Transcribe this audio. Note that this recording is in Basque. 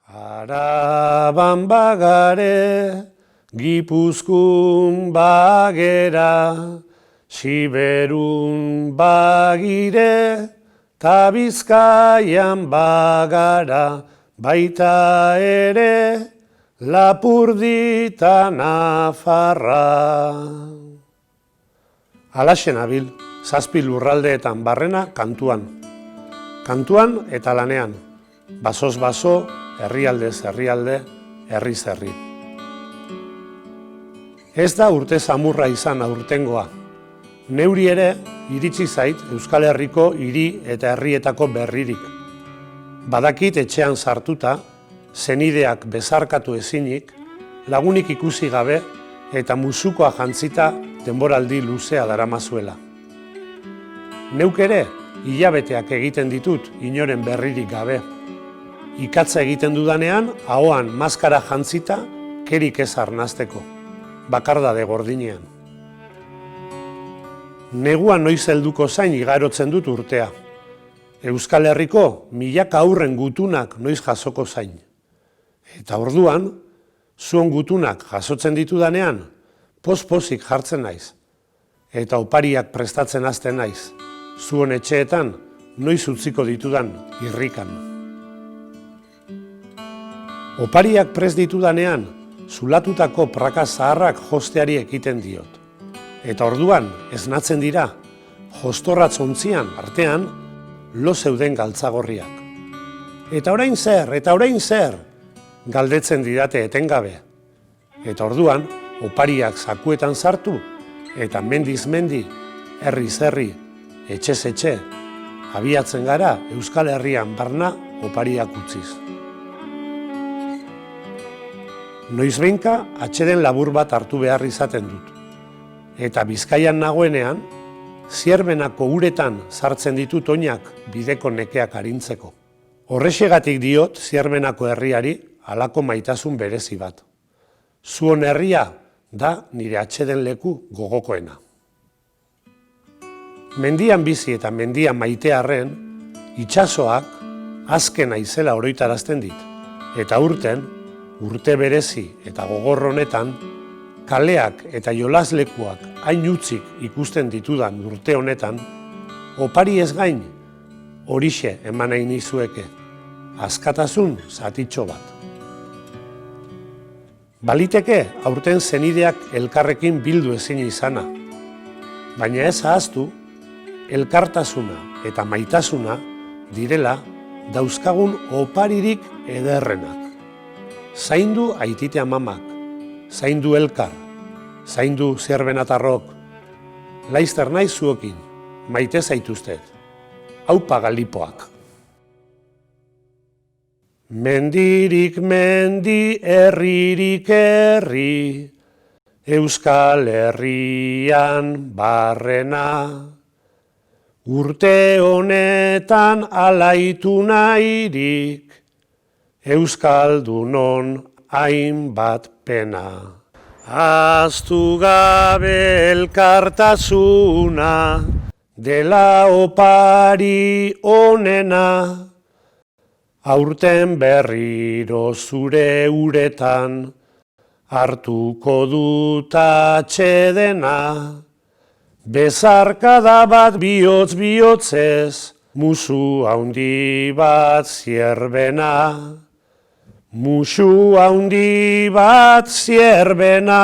Araban bagare, Gipuzkun bagera, Siberun bagire, ta Bizkaian bagara, baita ere Lapurdi ta Nafarra. Halaxe nabil, 7 lurraldeetan barrena kantuan. Kantuan eta lanean, basoz baso, herrialdez herrialde, herriz herri. Ez da urte samurra izan aurtengoa. Neuri ere iritsi zait Euskal Herriko hiri eta herrietako berririk. Badakit etxean sartuta, senideak bezarkatu ezinik, lagunik ikusi gabe eta musukoa jantzita denboraldi luzea daramazuela. Neuk ere, hilabeteak egiten ditut inoren berririk gabe. Ikatza egiten dudanean, ahoan maskara jantzita, kerik ez arnazteko, bakardade gordinean. Negua noiz helduko zain igarotzen dut urtea. Euskal Herriko milaka aurren gutunak noiz jasoko zain. Eta orduan, zuon gutunak jasotzen ditudanean, poz-pozik jartzen naiz. Eta opariak prestatzen hasten naiz, zuon etxeetan noiz utziko ditudan irrikan. Opariak prest ditudanean, zulatutako praka zaharrak josteari ekiten diot. Eta orduan, esnatzen dira, jostorratz ontzian artean, lo zeuden galtzagorriak. Eta orain zer, galdetzen didate etengabe. Eta orduan, opariak zakuetan sartu, eta mendiz mendi, herriz herri, etxez etxe, abiatzen gara Euskal Herrian barna opariak utziz. Noizbehinka atxeden labur bat hartu behar izaten dut. Eta Bizkaian nagoenean, Zierbenako uretan sartzen ditut oinak bideko nekeak arintzeko. Horrexegatik diot Zierbenako herriari halako maitasun berezi bat. Zuon herria da nire atxeden leku gogokoena. Mendian bizi eta mendian maitearren, itsasoak azken aizela oroitarazten dit. Eta urte berezi eta gogor honetan, kaleak eta jolaslekuak hain utzik ikusten ditudan urte honetan, opari ez gain, horixe eman nahi nizueke, askatasun zatitxo bat. Baliteke aurten senideak elkarrekin bildu ezin izana, baina ez ahaztu, elkartasuna eta maitasuna direla dauzkagun oparirik ederrenak. Zaindu aitite amamak, zaindu elkar, zaindu Zierbenatarrok, laizter naiz zuokin, maite zaituztet, aupa Galipoak. Mendirik mendi, herririk herri, Euskal Herrian barrena, urte honetan alaitu nahirik, Euskaldunon hainbat pena. Ahaztu gabe elkartasuna, dela opari onena, aurten berriro zure uretan, hartuko dut atxedena, bezarkada bat bihotz-bihotzez, musu haundi bat Zierbena. Musu haundi bat Zierbena.